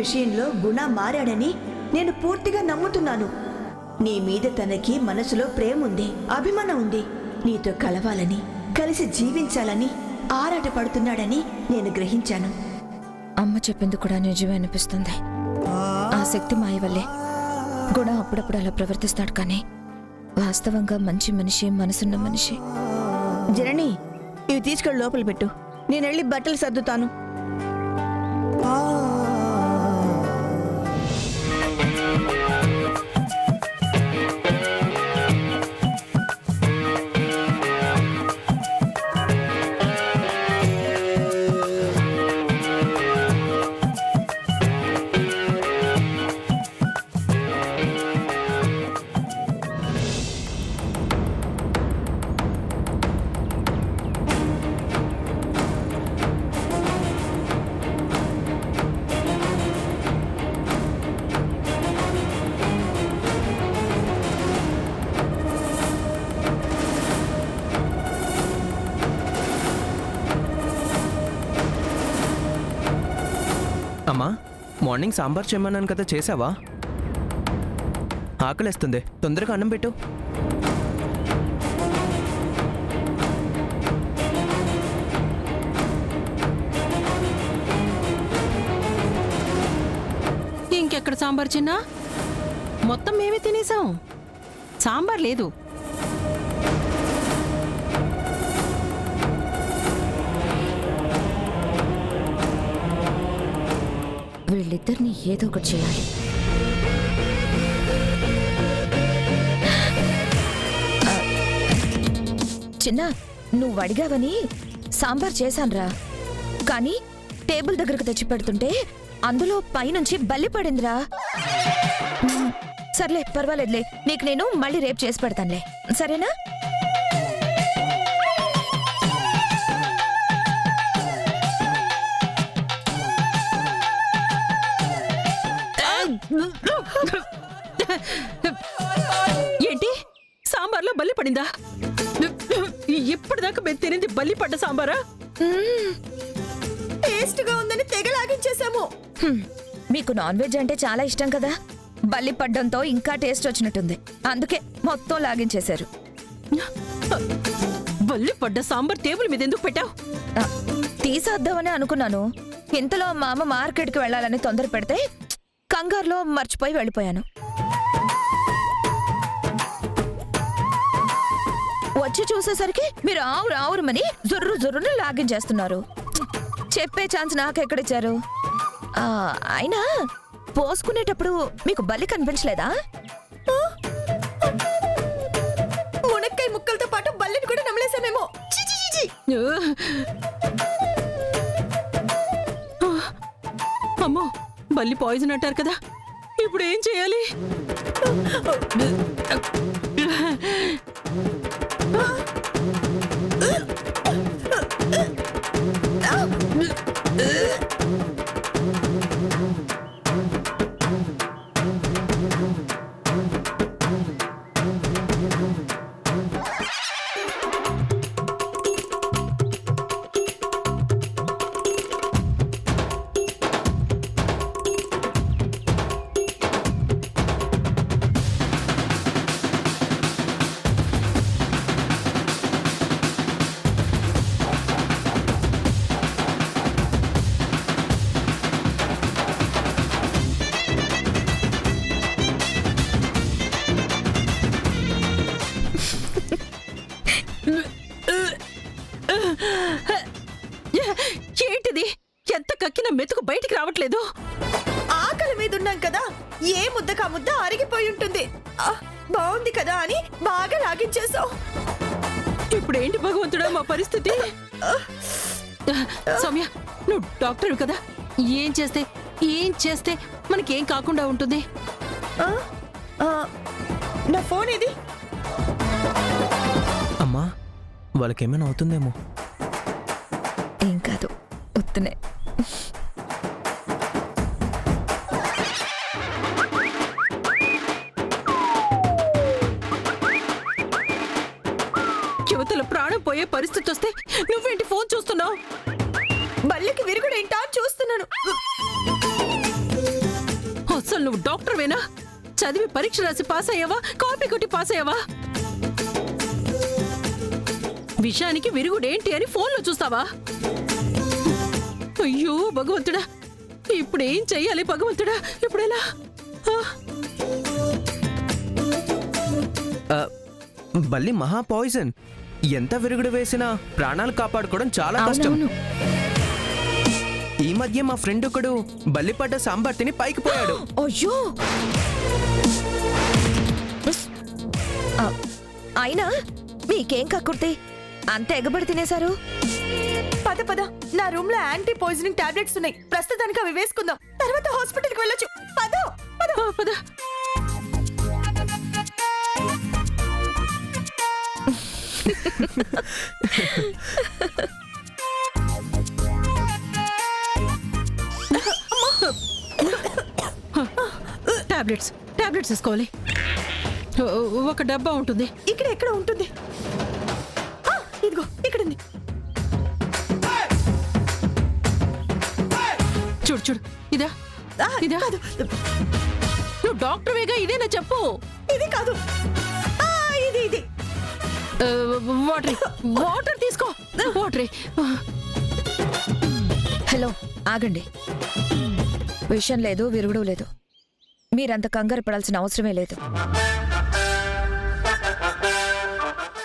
విషయంలో గుణ మారాడని నేను పూర్తిగా నమ్ముతున్నాను. నీ మీద తనకి మనసులో ప్రేమ ఉంది, అభిమానం ఉంది. నీతో కలవాలని, కలిసి జీవించాలని ఆరాటపడుతున్నాడని నేను గ్రహించాను. అమ్మ చెప్పింది కూడా నిజమే అనిపిస్తుంది. ఆ శక్తి మాయ వల్లే గుణ అప్పుడప్పుడు అలా ప్రవర్తిస్తాడు, కానీ వాస్తవంగా మంచి మనిషి, మనసున్న మనిషి. జనని, ఇవి తీసుకెళ్ళి లోపల పెట్టు. నేను వెళ్ళి బట్టలు సర్దుతాను. అమ్మా, మార్నింగ్ సాంబార్ చేయమన్నాను కదా, చేసావా? ఆకలేస్తుంది, తొందరగా అన్నం పెట్టు. ఇంకెక్కడ సాంబార్ చిన్నా? మొత్తం మేమే తినేసాం, సాంబార్ లేదు. వీళ్ళిద్దరిని ఏదో ఒకటి చేయాలి. చిన్న, నువ్వు అడిగావని సాంబార్ చేశాన్రా, కానీ టేబుల్ దగ్గరకు తెచ్చి పెడుతుంటే అందులో పైనుంచి బల్లి పడిందిరా. సర్లే, పర్వాలేదులే, నీకు నేను మళ్ళీ రేపు చేసి పెడతానులే, సరేనా? ఏంటి, సాంబార్లో బల్లి పడిందా? ఇప్పటిదాకా మేము తినేది బల్లి పడ్డ సాంబారా? టేస్ట్గా ఉందని తెగ లాగించేశాము. మీకు నాన్ వెజ్ అంటే చాలా ఇష్టం కదా, బల్లి పడ్డంతో ఇంకా టేస్ట్ వచ్చినట్టుంది, అందుకే మొత్తం లాగించేశారు. బల్లి పడ్డ సాంబార్ టేబుల్ మీద ఎందుకు పెట్టావు? తీసేద్దామని అనుకున్నాను, ఇంతలో మా అమ్మ మార్కెట్కి వెళ్ళాలని తొందర పెడితే కంగారులో మర్చిపోయి వెళ్ళిపోయాను. వచ్చి చూసేసరికి మీరు ఆవురమని జుర్రును లాగించేస్తున్నారు. చెప్పే ఛాన్స్ నాకెక్కడిచ్చారు? అయినా పోసుకునేటప్పుడు మీకు బల్లి కనిపించలేదా? మునక్కాయ ముక్కలతో పాటు బల్లిని కూడా నమ్మలేసామేమో. అమ్మో, బల్లి పాయిజన్ అంటారు కదా, ఇప్పుడు ఏం చేయాలి? ఏంటిది, ఎంత కక్కిన మెతుకు బయటికి రావట్లేదు? ఆకలి మీద ఉన్నాం కదా, ఏ ముద్దకా ముద్ద అరిగిపోయి ఉంటుంది. బాగుంది కదా అని బాగా లాగించేసావు. ఇప్పుడు ఏంటి భగవంతుడా మా పరిస్థితి? సౌమ్య, నువ్వు డాక్టర్ కదా, ఏం చేస్తే మనకేం కాకుండా ఉంటుంది? నా ఫోన్ ఇది. అమ్మా, వాళ్ళకేమైనా అవుతుందేమో. ఏం కాదు, ఉత్తనే. యువతల ప్రాణం పోయే పరిస్థితి వస్తే నువ్వేంటి ఫోన్ చూస్తున్నావు? బల్లికి విరుగుడేంటా చూస్తున్నాను. అసలు నువ్వు డాక్టర్వేనా? చదివి పరీక్ష రాసి పాస్ అయ్యావా, కాపీ కొట్టి పాస్ అయ్యావా? విషయానికి విరుగుడేంటి అని ఫోన్లో చూస్తావా? అయ్యో భగవంతుడా, ఇప్పుడేం చెయ్యాలి భగవంతుడా? ఇప్పుడెలా? బల్లి మహా పాయిజన్. ఎంత విరుగుడు వేసినా ప్రాణాలు కాపాడుకోవడం చాలా కష్టం. అవునవును. ఈ మధ్య మా ఫ్రెండ్ ఒకడు బల్లి పడ్డ సాంబార్ తిని పైకి పోయాడు. అయ్యో! ఆ, అయినా మీకేం కక్కుర్తి? అంత ఎగబడి తినేశారు. పద పద, నా రూమ్ లో యాంటీ పాయిజనింగ్ టాబ్లెట్స్ ఉన్నాయి. ప్రస్తుతానికి అవి వేసుకుందాం, తర్వాత హాస్పిటల్ కి వెళ్ళొచ్చు. పద పద. పద. టాబ్లెట్స్ వేసుకోవాలి. ఒక డబ్బా ఉంటుంది. ఇక్కడ ఎక్కడ ఉంటుంది? ఇదిగో ఇక్కడ ఉంది. చూడు చూడు, ఇదా ఇదా? కాదు, నువ్వు డాక్టర్వేగా, ఇదేనా చెప్పు. ఇది కాదు. ఇది ఇది. వాటర్ తీసుకో. వాటర్. హలో, ఆగండి. విషయం లేదు, విరుగుడు లేదు. మీరంత కంగారు పడాల్సిన అవసరమే లేదు.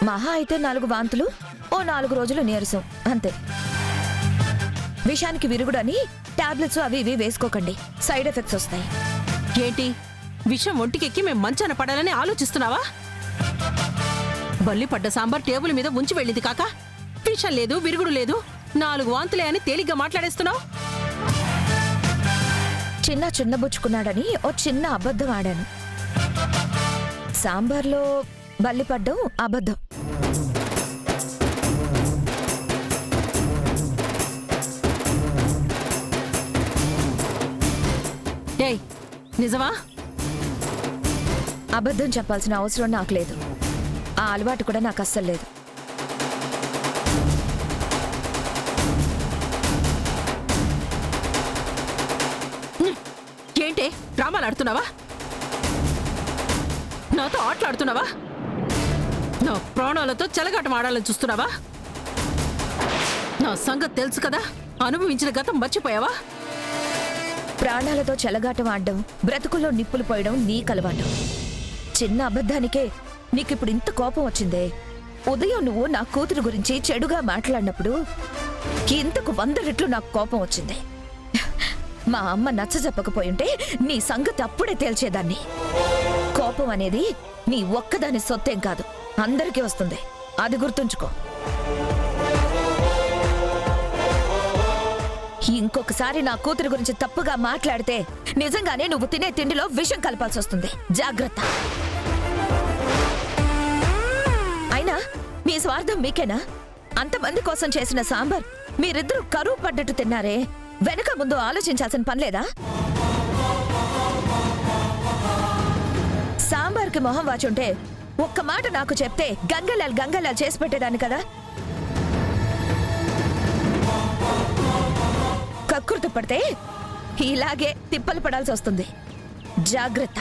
మహా అయితే 4 వాంతులు, ఓ 4 రోజులు నీరసం, అంతే. విషానికి విరుగుడు అని టాబ్లెట్స్ అవి ఇవి వేసుకోకండి, సైడ్ ఎఫెక్ట్స్ వస్తాయి. ఏంటి విషయం ఒంటికెక్కి మేము మంచాన పడాలని ఆలోచిస్తున్నావా? బల్లి పడ్డ సాంబార్ టేబుల్ మీద ఉంచి వెళ్ళింది కాక విషం లేదు, విరుగుడు లేదు, 4 వాంతులే అని తేలిగ్గా మాట్లాడేస్తున్నావు. చిన్న బుచ్చుకున్నాడని ఓ చిన్న అబద్ధం ఆడాను. సాంబార్లో బల్లి పడ్డం అబద్ధం. ఏయ్, నిజమా? అబద్ధం చెప్పాల్సిన అవసరం నాకు లేదు. ఆ అలవాటు కూడా నాకు అస్సలు లేదు. ఏంటే డ్రామాలు ఆడుతున్నావా? నాతో ఆటలాడుతున్నావా? నా ప్రాణాలతో చెలగాటం ఆడాలని చూస్తున్నావా? నా సంగతి తెలుసు కదా, అనుభవించిన గతం మర్చిపోయావా? ప్రాణాలతో చెలగాటం ఆడడం, బ్రతుకుల్లో నిప్పులు పోయడం నీ కలవాటం. చిన్న అబద్ధానికే నీకిప్పుడు ఇంత కోపం వచ్చిందే. ఉదయం నువ్వు నా కూతురు గురించి చెడుగా మాట్లాడినప్పుడు ఇంతకు 100 రెట్లు నాకు కోపం వచ్చింది. మా అమ్మ నచ్చజెప్పకపోయుంటే నీ సంగతి అప్పుడే తేల్చేదాన్ని. కోపం అనేది నీ ఒక్కదాని సొత్తేం కాదు, అందరికీ వస్తుంది. అది గుర్తుంచుకో. ఇంకొకసారి నా కూతురు గురించి తప్పుగా మాట్లాడితే నిజంగానే నువ్వు తినే తిండిలో విషం కలపాల్సి వస్తుంది. జాగ్రత్త. అయినా మీ స్వార్థం మీకేనా? అంతమంది కోసం చేసిన సాంబార్ మీరిద్దరూ కరువు పడ్డట్టు తిన్నారే, వెనక ముందు ఆలోచించాల్సిన పనిలేదా? సాంబార్కి మొహం వాచుంటే ఒక్క మాట నాకు చెప్తే గంగలాల్ చేసి పెట్టేదాన్ని కదా. కక్కుర్తి పడితే ఇలాగే తిప్పలు పడాల్సి వస్తుంది. జాగ్రత్త.